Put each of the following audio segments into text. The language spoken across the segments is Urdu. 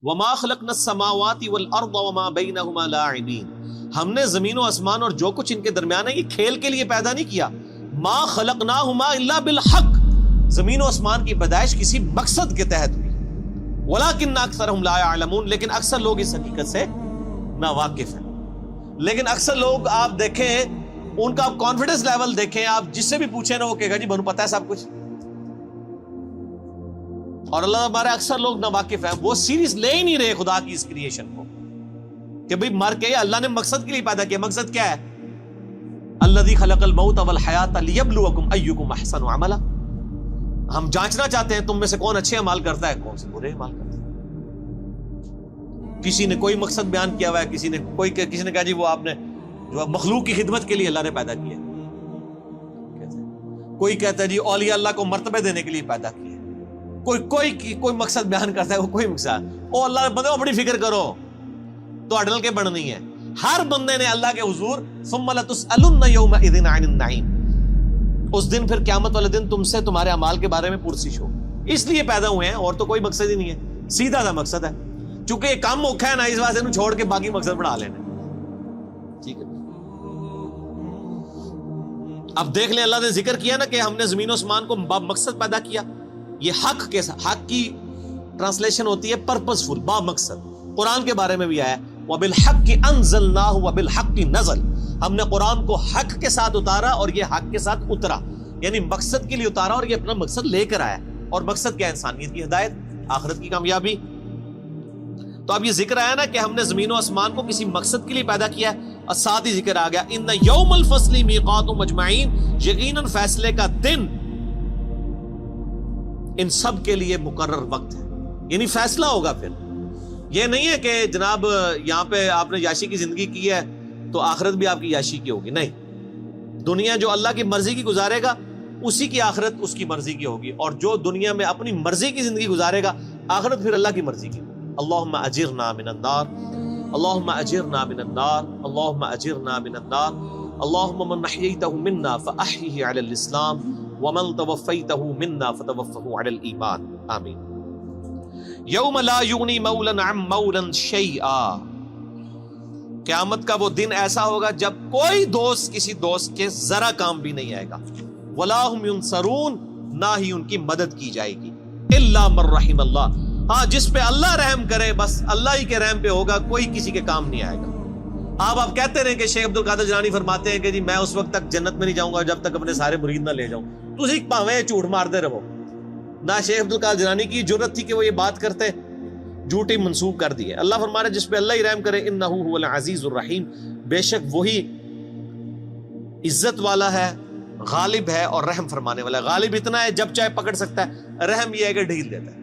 وما خلقنا السماوات والارض وما بينهما لاعبین، ہم نے زمین و آسمان اور جو کچھ ان کے درمیان ہے یہ کھیل کے لیے پیدا نہیں کیا. ما خلقناہما الا بالحق، زمین و آسمان کی پیدائش کسی مقصد کے تحت ہوئی. ولکن اکثرهم لا يعلمون، لیکن اکثر لوگ اس حقیقت سے ناواقف ہیں. لیکن اکثر لوگ آپ دیکھیں ان کا آپ کانفیڈنس لیول دیکھیں، آپ جس سے بھی پوچھیں نا وہ کہے گا جی بنو پتہ ہے سب کچھ. اور اللہ ہمارے اکثر لوگ ناواقف ہیں، وہ سیریس لے ہی نہیں رہے خدا کی اس کریشن کو کہ بھئی مر کے اللہ نے مقصد کے لیے پیدا کیا. مقصد کیا ہے؟ الذی خلق الموت والحیات لیبلوکم ایکم احسن عملا. ہم جانچنا چاہتے ہیں تم میں سے کون اچھے اعمال کرتا ہے، کون سے برے اعمال کرتا ہے. کسی نے کوئی مقصد بیان کیا ہوا ہے، کسی نے کہا جی وہ آپ نے جو مخلوق کی خدمت کے لیے اللہ نے پیدا کیا. کوئی کہتا ہے جی اولیاء اللہ کو مرتبے دینے کے لیے پیدا کیا. کوئی مقصد بیان کرتا ہے، وہ کوئی مقصد او اللہ بندے اپنی فکر کرو تو اڈل کے بڑھنی ہے. ہر بندے نے اللہ کے حضور ثم لتسألن یومئذ عن النعیم، اس دن پھر قیامت والے دن تم سے تمہارے اعمال کے بارے میں پرسش ہو. اس لیے پیدا ہوئے ہیں اور تو کوئی مقصد ہی نہیں ہے، سیدھا سا مقصد ہے. چونکہ یہ کم اوکھا ہے نا، اس واسطے انہوں چھوڑ کے باقی مقصد بڑھا لینے. ٹھیک ہے، اب دیکھ لیں اللہ نے ذکر کیا نا کہ ہم نے زمین و آسمان کو با مقصد پیدا کیا. یہ حق کے ساتھ، حق کی ٹرانسلیشن ہوتی ہے پرپسفل، با مقصد. قرآن کے بارے میں بھی آیا وَبِالْحَقِّ أَنزَلْنَاهُ وَبِالْحَقِّ نَزَلَ، ہم نے قرآن کو حق کے ساتھ اتارا اور یہ حق کے ساتھ اترا. یعنی مقصد کے لیے اتارا اور یہ اپنا مقصد لے کر آیا. اور مقصد کیا؟ انسانیت کی ہدایت، آخرت کی کامیابی. تو اب یہ ذکر آیا نا کہ ہم نے زمین و آسمان کو کسی مقصد کے لیے پیدا کیا ہے، اور ساتھ ہی ذکر آ گیا ان یوم الفصل میقاتہم اجمعین، یقیناً فیصلے کا دن ان سب کے لیے مقرر وقت ہے. یعنی فیصلہ ہوگا. پھر یہ نہیں ہے کہ جناب یہاں پہ آپ نے یاشی کی زندگی کی ہے تو آخرت بھی آپ کی یاشی کی ہوگی. نہیں، دنیا جو اللہ کی مرضی کی گزارے گا اسی کی آخرت اس کی مرضی کی ہوگی، اور جو دنیا میں اپنی مرضی کی زندگی گزارے گا آخرت پھر اللہ کی مرضی کی. اللہم اجرنا من النار، اللہم اجرنا من النار، اللہم اجرنا من النار. اللہم من احییتہ منا فاحیہ علی الاسلام ومن توفیتہ منا فتوفہ علی الایمان. آمین. یوم لا یغنی مولا عن مولا شیئا، قیامت کا وہ دن ایسا ہوگا جب کوئی دوست کسی دوست کے ذرا کام بھی نہیں آئے گا. ولا هم ینصرون، نہ ہی ان کی مدد کی جائے گی. الا من رحم اللہ، ہاں جس پہ اللہ رحم کرے بس اللہ ہی کے رحم پہ ہوگا، کوئی کسی کے کام نہیں آئے گا. آپ کہتے رہے کہ شیخ عبد القادر جیلانی فرماتے ہیں کہ جی میں اس وقت تک جنت میں نہیں جاؤں گا جب تک اپنے سارے مرید نہ لے جاؤں. تسی پاویں جھوٹ مارتے رہو. نہ شیخ عبد القادر جیلانی کی جرت تھی کہ وہ یہ بات کرتے، جھوٹی منسوب کر دی ہے. اللہ فرما رہا ہے جس پہ اللہ ہی رحم کرے انہ هو العزیز الرحیم، بے شک وہی عزت والا ہے، غالب ہے اور رحم فرمانے والا ہے. غالب اتنا ہے جب چاہے پکڑ سکتا ہے، رحم یہ ہے کہ ڈھیل دیتا ہے.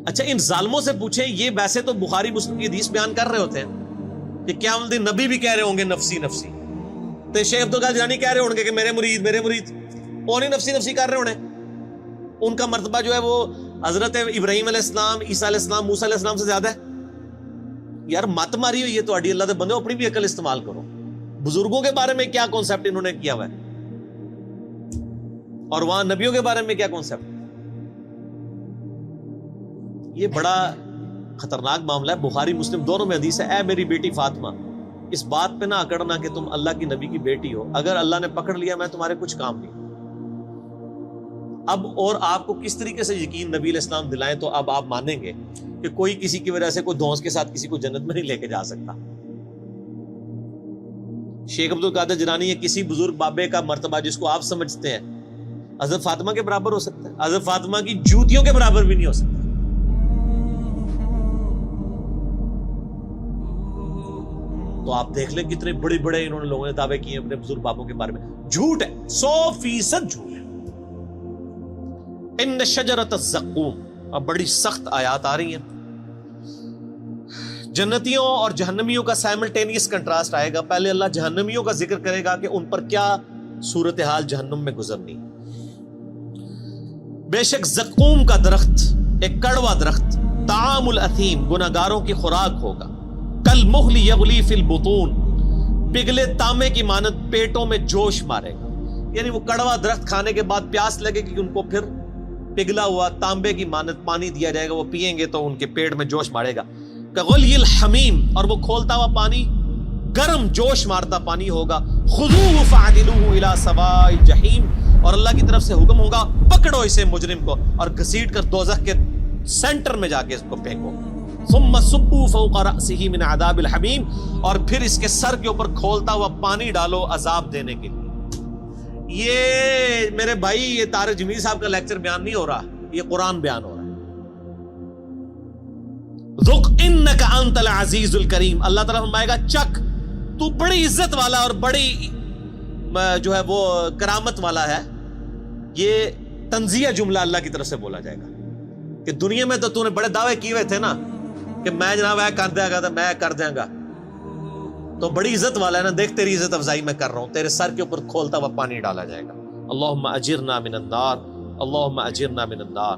اچھا ان ظالموں سے پوچھیں، یہ ویسے تو بخاری مسلم کی حدیث بیان کر رہے ہوتے ہیں کہ قیامت دن نبی بھی کہہ رہے ہوں گے نفسی نفسی، تو شیخ عبد القادر جیلانی کہہ رہے ہوں گے کہ میرے مرید وہ نہیں نفسی نفسی کر رہے ہونے. ان کا مرتبہ جو ہے وہ حضرت ابراہیم علیہ السلام، عیسیٰ علیہ السلام، موسیٰ علیہ السلام سے زیادہ ہے. یار مت ماری ہوئی ہے تو اڈی اللہ دے بندے، اپنی بھی عقل استعمال کرو. بزرگوں کے بارے میں کیا کانسیپٹ انہوں نے کیا ہوا ہے اور وہاں نبیوں کے بارے میں کیا کانسیپٹ. یہ بڑا خطرناک معاملہ ہے. بخاری مسلم دونوں میں حدیث ہے اے میری بیٹی فاطمہ، اس بات پہ نہ اکڑنا کہ تم اللہ کی نبی کی بیٹی ہو، اگر اللہ نے پکڑ لیا میں تمہارے کچھ کام نہیں. اب اور آپ کو کس طریقے سے یقین نبی علیہ السلام دلائیں تو اب آپ مانیں گے کہ کوئی کسی کی وجہ سے کوئی دھونس کے ساتھ کسی کو جنت میں نہیں لے کے جا سکتا. شیخ عبد القادر جیلانی یا کسی بزرگ بابے کا مرتبہ جس کو آپ سمجھتے ہیں حضرت فاطمہ کے برابر ہو سکتا ہے، حضرت فاطمہ کی جوتیوں کے برابر بھی نہیں ہو سکتا. تو آپ دیکھ لیں کتنے بڑے بڑے انہوں نے لوگوں نے دعوے کیے اپنے بزرگ بابوں کے بارے میں. جھوٹ ہے، 100% جھوٹ ہے. ان شجرۃ الزقوم، اب بڑی سخت آیات آ رہی ہیں. جنتیوں اور جہنمیوں کا سائملٹینیس کنٹراسٹ آئے گا. پہلے اللہ جہنمیوں کا ذکر کرے گا کہ ان پر کیا صورتحال جہنم میں گزرنی. بے شک زقوم کا درخت ایک کڑوا درخت، طعام الاثیم گناہگاروں کی خوراک ہوگا. کالمہل یغلی فی البطون، پگھلے تانبے کی مانند پیٹوں میں جوش مارے گا. یعنی وہ کڑوا درخت کھانے کے بعد پیاس لگے گی ان کو، پھر پگھلا ہوا تانبے کی مانت پانی دیا جائے گا, وہ پئیں گے تو ان کے پیٹ میں جوش مارے گا. کغلی الحمیم, اور وہ کھولتا ہوا پانی گرم جوش مارتا پانی ہوگا. خذوہ فاعدلوہ الی سواء الجحیم, اور اللہ کی طرف سے حکم ہوگا پکڑو اسے مجرم کو اور گھسیٹ کر دوزخ کے سینٹر میں جا کے اس کو پھینکو. ثم صبوا فوق رأسہ من عذاب الحمیم, اور پھر اس کے سر کے اوپر کھولتا ہوا پانی ڈالو عذاب دینے کے لیے. یہ میرے بھائی یہ طارق جمیل صاحب کا لیکچر بیان نہیں ہو رہا, یہ قرآن بیان ہو رہا ہے. ذق انک انت العزیز الکریم, اللہ تعالیٰ فرمائے گا چک, تو بڑی عزت والا اور بڑی جو ہے وہ کرامت والا ہے. یہ تنزیہ جملہ اللہ کی طرف سے بولا جائے گا کہ دنیا میں تو نے بڑے دعوے کیے ہوئے تھے نا کہ میں جناب کر دیا گا, میں کر دیا گا, تو بڑی عزت والا ہے نا, دیکھ تیری عزت افزائی میں کر رہا ہوں, تیرے سر کے اوپر کھولتا ہوا پانی ڈالا جائے گا. اللہم اجرنا من النار, اللہم اجرنا من النار.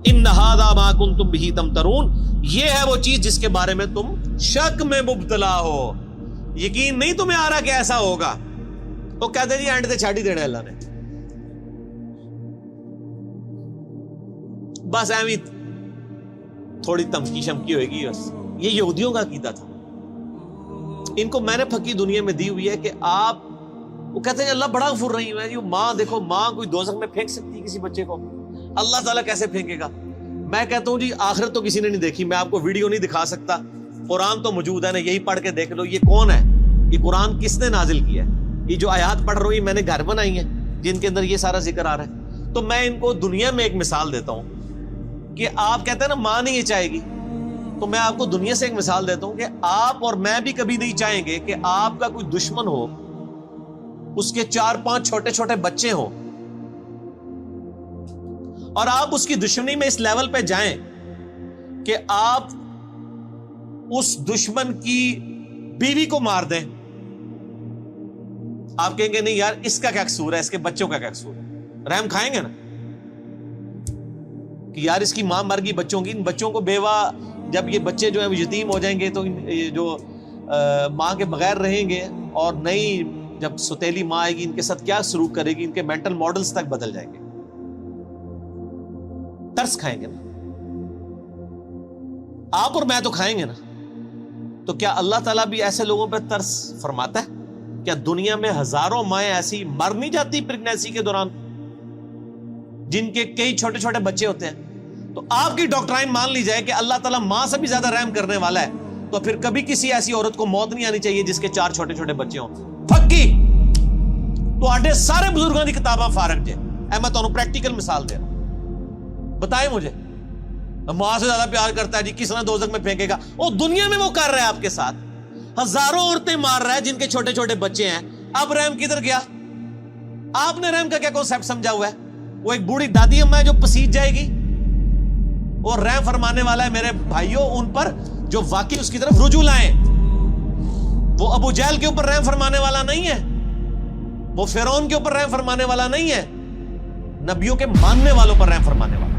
ان ھذا ما کنتم بہ تمترون, یہ ہے وہ چیز جس کے بارے میں تم شک میں مبتلا ہو, یقین نہیں تمہیں آ رہا کہ ایسا ہوگا. تو کہتے جی اینڈ تے چھاڑ ہی دینا اللہ نے, بس ایویں تھوڑی تمکی شمکی ہوئے گی بس. یہ یہودیوں کا عقیدہ تھا, ان کو میں نے پھکی دنیا میں دی ہوئی ہے کہ آپ, وہ کہتے ہیں اللہ بڑا غفور رحیم ہے. ماں دیکھو, ماں کوئی دوزخ میں پھینک سکتی کسی بچے کو, اللہ تعالیٰ کیسے پھینکے گا؟ میں کہتا ہوں جی آخرت تو کسی نے نہیں دیکھی, میں آپ کو ویڈیو نہیں دکھا سکتا, قرآن تو موجود ہے نا, یہی پڑھ کے دیکھ لو. یہ کون ہے, یہ قرآن کس نے نازل کیا ہے؟ یہ جو آیات پڑھ رہا ہوں یہ میں نے گھر بنائی ہیں جن کے اندر یہ سارا ذکر آ رہا ہے. تو میں ان کو دنیا میں ایک مثال دیتا ہوں کہ آپ کہتے ہیں نا ماں نہیں یہ چاہے گی, تو میں آپ کو دنیا سے ایک مثال دیتا ہوں کہ آپ اور میں بھی کبھی نہیں چاہیں گے کہ آپ کا کوئی دشمن ہو, اس کے 4-5 چھوٹے چھوٹے بچے ہوں, اور آپ اس کی دشمنی میں اس لیول پہ جائیں کہ آپ اس دشمن کی بیوی کو مار دیں. آپ کہیں گے نہیں یار اس کا کیا قصور ہے, اس کے بچوں کا کیا قصور ہے, رحم کھائیں گے نا کہ یار اس کی ماں مر گئی بچوں کی, ان بچوں کو بیوہ, جب یہ بچے جو ہیں وہ یتیم ہو جائیں گے تو جو ماں کے بغیر رہیں گے, اور نئی جب ستیلی ماں آئے گی ان کے ساتھ کیا سلوک کرے گی, ان کے مینٹل ماڈلز تک بدل جائیں گے. ترس کھائیں گے نا آپ اور میں, تو کھائیں گے نا. تو کیا اللہ تعالیٰ بھی ایسے لوگوں پہ ترس فرماتا ہے؟ کیا دنیا میں ہزاروں مائیں ایسی مر نہیں جاتی پریگنینسی کے دوران جن کے کئی چھوٹے چھوٹے بچے ہوتے ہیں؟ تو آپ کی ڈاکٹرائن مان لی جائے کہ اللہ تعالیٰ ماں سے بھی زیادہ رحم کرنے والا ہے, تو پھر کبھی کسی ایسی عورت کو موت نہیں آنی چاہیے جس کے 4 چھوٹے چھوٹے بچے ہوں. پھکی تو آڈے سارے بزرگوں کی کتاباں فارغ جے, میں تو پریکٹیکل مثال دے رہا ہوں. بتائیں مجھے ماں سے زیادہ پیار کرتا ہے جی, کس طرح دوزخ میں پھینکے گا؟ وہ دنیا میں وہ کر رہا ہے آپ کے ساتھ, ہزاروں عورتیں مار رہا ہے جن کے چھوٹے چھوٹے بچے ہیں. اب رحم کدھر گیا؟ آپ نے رحم کا کیا کانسیپٹ سمجھا ہوا ہے؟ وہ ایک بوڑھی دادی اماں ہے جو پسیج جائے گی, وہ رحم فرمانے والا ہے میرے بھائیوں ان پر جو واقعی اس کی طرف رجوع لائیں. وہ ابو جہل کے اوپر رحم فرمانے والا نہیں ہے, وہ فرعون کے اوپر رحم فرمانے والا نہیں ہے, نبیوں کے ماننے والوں پر رحم فرمانے والا.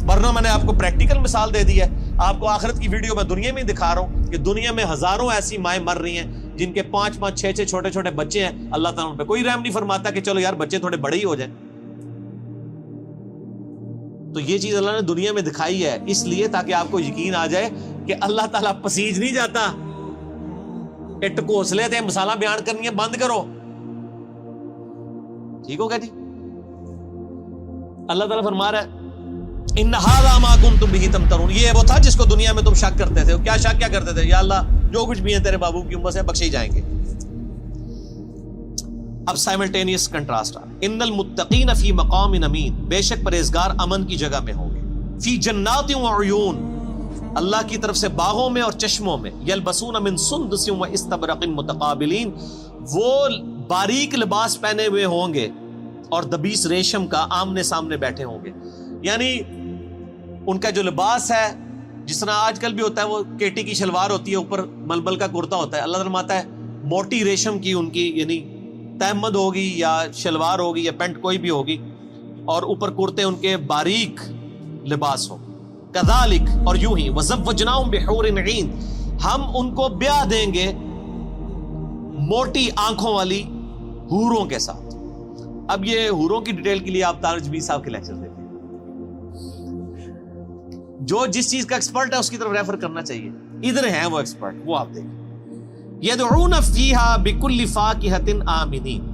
ورنہ میں نے آپ کو پریکٹیکل مثال دے دی ہے, آپ کو آخرت کی ویڈیو میں دنیا میں دکھا رہا ہوں کہ دنیا میں ہزاروں ایسی مائیں مر رہی ہیں جن کے 5-5 6-6 چھوٹے چھوٹے بچے ہیں. اللہ تعالیٰ ان پہ کوئی رحم نہیں فرماتا کہ چلو یار بچے تھوڑے بڑے ہی ہو جائیں. تو یہ چیز اللہ نے دنیا میں دکھائی ہے اس لیے تاکہ آپ کو یقین آ جائے کہ اللہ تعالیٰ پسیج نہیں جاتا. اٹ کوسلے تھے مثالہ بیان کرنی ہے بند کرو, ٹھیک ہوگا جی. اللہ تعالیٰ فرما رہا ہے ان ھذا ما کنتم بہ تمترون, یہ وہ تھا جس کو دنیا میں تم شک کرتے تھے. کیا شک کیا کرتے تھے؟ یا اللہ جو کچھ بھی ہیں تیرے بابو کی امت سے بخشے جائیں گے. اب سائملٹینیس کنٹراسٹ ان المتقین فی مقام امین, بے شک پرہیزگار امن کی جگہ میں ہوں گے. فی جنات و عیون, اللہ کی طرف سے باغوں میں اور چشموں میں. یلبسون من سندس و استبرق متقابلین, وہ باریک لباس پہنے ہوئے ہوں گے اور دبیس ریشم کا آمنے سامنے بیٹھے ہوں گے. یعنی ان کا جو لباس ہے جس طرح آج کل بھی ہوتا ہے, وہ کیٹی کی شلوار ہوتی ہے, اوپر ململ کا کرتا ہوتا ہے. اللہ فرماتا ہے موٹی ریشم کی ان کی یعنی تہمد ہوگی یا شلوار ہوگی یا پینٹ کوئی بھی ہوگی, اور اوپر کرتے ان کے باریک لباس ہو. کذالک, اور یوں ہی وزوجناہم بحور عین, ہم ان کو بیاہ دیں گے موٹی آنکھوں والی حوروں کے ساتھ. اب یہ حوروں کی ڈیٹیل کے لیے آپ طارق جمیل صاحب کے لیکچر دیکھیں. جو جس چیز کا ایکسپرٹ ہے اس کی طرف ریفر کرنا چاہیے. ادھر ہیں وہ ایکسپرٹ, وہ آپ دیکھیں. یدعون فیہا بکل فاکہۃ آمنین,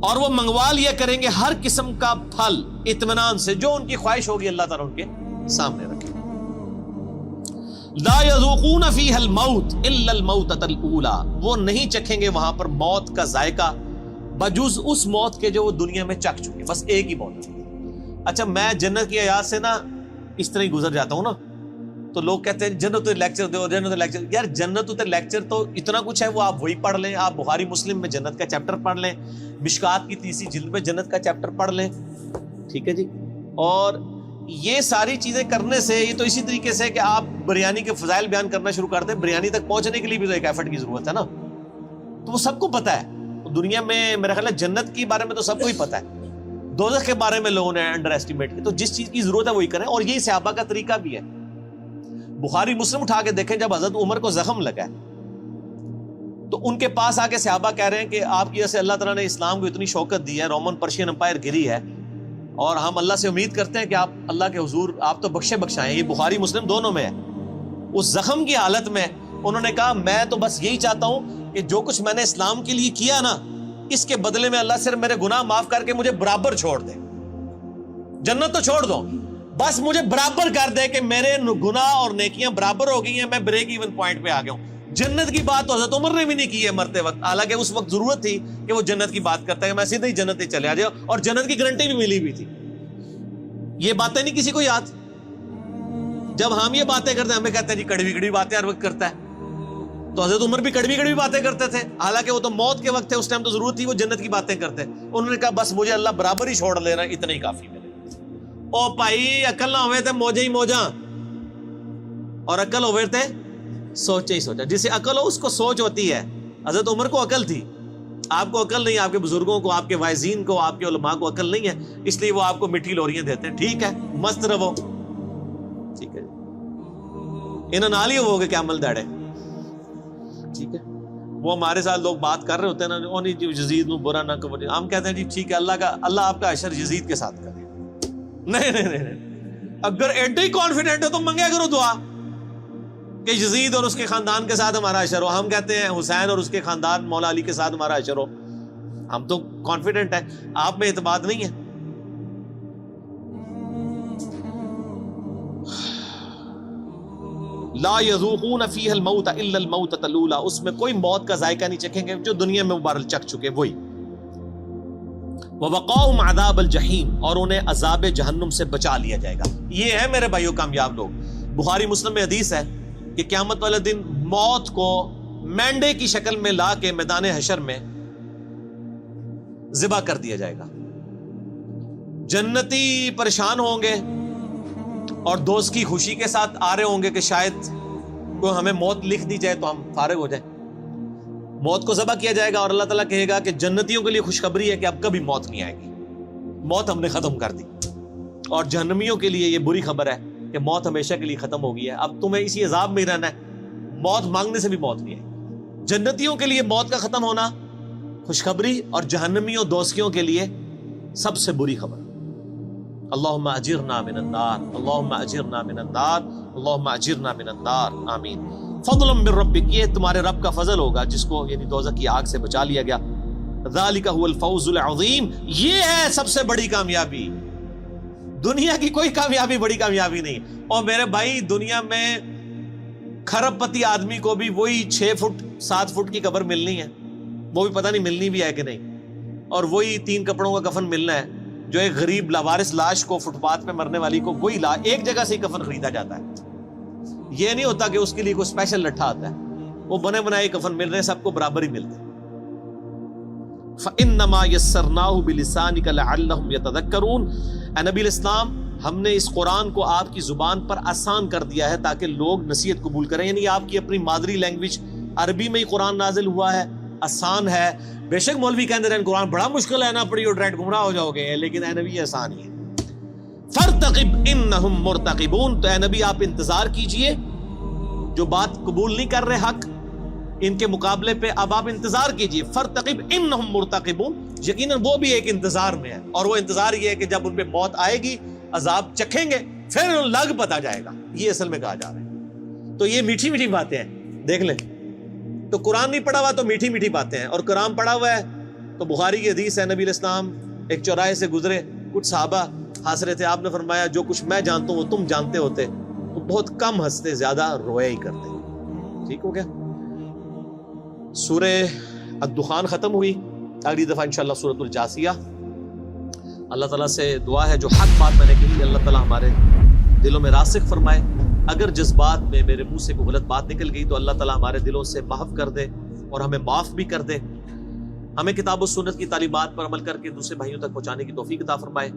اور وہ منگوا لیا کریں گے ہر قسم کا پھل اطمینان سے, جو ان کی خواہش ہوگی اللہ تعالیٰ ان کے سامنے رکھے. لا یذوقون فیہا الموت الا الموتۃ الاولی, وہ نہیں چکھیں گے وہاں پر موت کا ذائقہ بجز اس موت کے جو وہ دنیا میں چکھ چکے, بس ایک ہی موت. اچھا میں جنت کی آیات سے نا اس طرح ہی گزر جاتا ہوں نا, تو لوگ کہتے ہیں جنت لیکچر دو, جنت لیکچر. یار جنت لیکچر تو اتنا کچھ ہے, وہ آپ وہی پڑھ لیں. آپ بخاری مسلم میں جنت کا چیپٹر پڑھ لیں, مشکات کی 30 جلد میں جنت کا چیپٹر پڑھ لیں, ٹھیک ہے جی. اور یہ ساری چیزیں کرنے سے, یہ تو اسی طریقے سے کہ آپ بریانی کے فضائل بیان کرنا شروع کر دیں, بریانی تک پہنچنے کے لیے بھی تو ایک ایفرٹ کی ضرورت ہے نا. تو وہ سب کو پتا ہے دنیا میں, میرا خیال ہے جنت کے بارے میں تو سب کو ہی پتا ہے, دوزخ کے بارے میں لوگوں نے انڈر ایسٹیمیٹ کی. تو جس چیز کی ضرورت ہے وہی کریں, اور یہی صحابہ کا طریقہ بھی ہے. بخاری مسلم اٹھا کے دیکھیں, جب حضرت عمر کو زخم لگا ہے تو ان کے پاس آ کے صحابہ کہہ رہے ہیں کہ آپ کی وجہ سے اللہ تعالیٰ نے اسلام کو اتنی شوکت دی ہے, رومن پرشین امپائر گری ہے, اور ہم اللہ سے امید کرتے ہیں کہ آپ اللہ کے حضور آپ تو بخشے بخشائیں. یہ بخاری مسلم دونوں میں ہے. اس زخم کی حالت میں انہوں نے کہا میں تو بس یہی چاہتا ہوں کہ جو کچھ میں نے اسلام کے لیے کیا نا, اس کے بدلے میں اللہ صرف میرے گناہ معاف کر کے مجھے برابر چھوڑ دے. جنت تو چھوڑ دو, بس مجھے برابر کر دے کہ میرے گناہ اور نیکیاں برابر ہو گئی ہیں, میں بریک ایون پوائنٹ پہ آ گیا ہوں. جنت کی بات تو حضرت عمر نے بھی نہیں کی ہے مرتے وقت, حالانکہ اس وقت ضرورت تھی کہ وہ جنت کی بات کرتا ہے کہ میں سیدھے ہی جنت ہی چلے آ جاؤ, اور جنت کی گارنٹی بھی ملی بھی تھی. یہ باتیں نہیں کسی کو یاد. جب ہم یہ باتیں کرتے ہیں ہمیں کہتے ہیں جی کڑوی کڑوی باتیں ہر وقت کرتا ہے. تو حضرت عمر بھی کڑوی کڑوی باتیں کرتے تھے, حالانکہ وہ تو موت کے وقت تھے, اس ٹائم تو ضرورت تھی وہ جنت کی باتیں کرتے. انہوں نے کہا بس مجھے اللہ برابر ہی چھوڑ لینا, اتنا ہی کافی میرے. او بھائی عقل نہ ہوئے تھے موجے ہی موجاں, اور عقل ہوئے تھے سوچے ہی سوچا. جسے عقل ہو اس کو سوچ ہوتی ہے. حضرت عمر کو عقل تھی, آپ کو عقل نہیں, آپ کے بزرگوں کو, آپ کے واعظین کو, آپ کے علماء کو عقل نہیں ہے, اس لیے وہ آپ کو میٹھی لوریاں دیتے ہیں. ٹھیک ہے مست رہو, ٹھیک ہے انہوں نال ہی ہو گے کیا عمل داڑے, ٹھیک ہے. وہ ہمارے ساتھ لوگ بات کر رہے ہوتے ہیں نا, او نہیں یزید نو برا نہ کرو, ہم کہتے ہیں جی ٹھیک ہے اللہ آپ کا حشر یزید کے ساتھ کرے. نہیں, اگر ایڈے ہی کانفیڈنٹ ہو تو منگیا کرو دعا کہ یزید اور اس کے خاندان کے ساتھ ہمارا حشر ہو. ہم کہتے ہیں حسین اور اس کے خاندان مولا علی کے ساتھ ہمارا حشر ہو. ہم تو کانفیڈنٹ ہیں, آپ میں اعتماد نہیں ہے. لا یذوقون فیہا الموت الا الموتۃ الاولی, اس میں کوئی موت کا ذائقہ نہیں چکھیں گے جو دنیا میں مبارک چکھ چکے وہی. وَوَقَاهُمْ عَذَابَ الْجَحِيمِ, اور انہیں عذاب جہنم سے بچا لیا جائے گا. یہ ہے میرے بھائیو کامیاب لوگ. بخاری مسلم میں حدیث ہے کہ قیامت والے دن موت کو مینڈے کی شکل میں لا کے میدان حشر میں ذبح کر دیا جائے گا. جنتی پریشان ہوں گے اور دوست کی خوشی کے ساتھ آ رہے ہوں گے کہ شاید کوئی ہمیں موت لکھ دی جائے تو ہم فارغ ہو جائیں. موت کو ذبح کیا جائے گا اور اللہ تعالیٰ کہے گا کہ جنتیوں کے لیے خوشخبری ہے کہ اب کبھی موت نہیں آئے گی, موت ہم نے ختم کر دی. اور جہنمیوں کے لیے یہ بری خبر ہے کہ موت ہمیشہ کے لیے ختم ہو گئی ہے, اب تمہیں اسی عذاب میں ہی رہنا ہے, موت مانگنے سے بھی موت نہیں آئے. جنتیوں کے لیے موت کا ختم ہونا خوشخبری, اور جہنمیوں دوستیوں کے لیے سب سے بری خبر. اللہم اجرنا من النار, اللہم اجرنا من النار, اللہم اجرنا من النار, آمین. فضلا من ربک, یہ تمہارے رب کا فضل ہوگا جس کو یعنی دوزخ کی آگ سے بچا لیا گیا. ذالک هو الفوز العظیم, یہ ہے سب سے بڑی کامیابی. دنیا کی کوئی کامیابی بڑی کامیابی نہیں. اور میرے بھائی دنیا میں کھرب پتی آدمی کو بھی وہی 6 فٹ 7 فٹ کی قبر ملنی ہے, وہ بھی پتہ نہیں ملنی بھی ہے کہ نہیں, اور وہی 3 کپڑوں کا کفن ملنا ہے. جو ایک غریب لاوارث لاش کو, فٹ پاتھ پہ مرنے والی کو, وہی ایک جگہ سے ہی کفن خریدا جاتا ہے. یہ نہیں ہوتا کہ اس کے لیے کوئی اسپیشل لٹھا آتا ہے, وہ بنے بنائے کفن مل رہے ہیں, سب کو برابر ہی ملتے ہیں. فَإِنَّمَا يَسَّرْنَاهُ بِلِسَانِكَ لَعَلَّهُمْ يَتَذَكَّرُونَ, اے نبی الاسلام ہم نے اس قرآن کو آپ کی زبان پر آسان کر دیا ہے تاکہ لوگ نصیحت قبول کریں. یعنی آپ کی اپنی مادری لینگویج عربی میں ہی قرآن نازل ہوا ہے, آسان ہے. بے شک مولوی کہتے ہیں قرآن بڑا مشکل ہے, نہ پڑھی اور ڈائریکٹ گمراہ ہو جاؤ گے, لیکن اے نبی آسان ہی ہے. فَارْتَقِبْ إِنَّهُمْ مُرْتَقِبُونَ, تو اے نبی آپ انتظار کیجئے, جو بات قبول نہیں کر رہے حق ان کے مقابلے پہ اب آپ انتظار کیجئے. فَارْتَقِبْ إِنَّهُمْ مُرْتَقِبُونَ, یقیناً وہ بھی ایک انتظار میں ہے, اور وہ انتظار یہ ہے کہ جب ان پہ موت آئے گی عذاب چکھیں گے پھر لگ پتا جائے گا، یہ اصل میں کہا جا رہا ہے۔ تو یہ میٹھی میٹھی باتیں ہیں، دیکھ لیں، تو قرآن نہیں پڑھا ہوا تو میٹھی میٹھی باتیں ہیں، اور قرآن پڑھا ہوا ہے تو بخاری کی حدیث ہے، نبی علیہ السلام ایک چوراہے سے گزرے، کچھ صحابہ ہنس رہے تھے، آپ نے فرمایا جو کچھ میں جانتا ہوں وہ تم جانتے ہوتے تو بہت کم ہنستے، زیادہ رویا ہی کرتے۔ ٹھیک ہو گیا؟ سورہ الدخان ختم ہوئی، اگلی دفعہ انشاءاللہ سورۃ الجاثیہ۔ اللہ تعالیٰ سے دعا ہے جو حق بات میں نے کہی اللہ تعالیٰ ہمارے دلوں میں راسخ فرمائے، اگر جذبات میں میرے منہ سے کوئی غلط بات نکل گئی تو اللہ تعالیٰ ہمارے دلوں سے محو کر دے اور ہمیں معاف بھی کر دے، ہمیں کتاب و سنت کی تعلیمات پر عمل کر کے دوسرے بھائیوں تک پہنچانے کی توفیق عطا فرمائے۔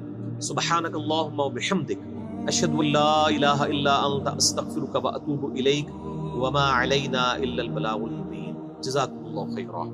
سبحانک اللہم و بحمدک، اشہد ان لا الہ الا انت، استغفرک و اتوب الیک، وما علینا الا البلاغ المبین۔ جزاکم اللہ خیرا۔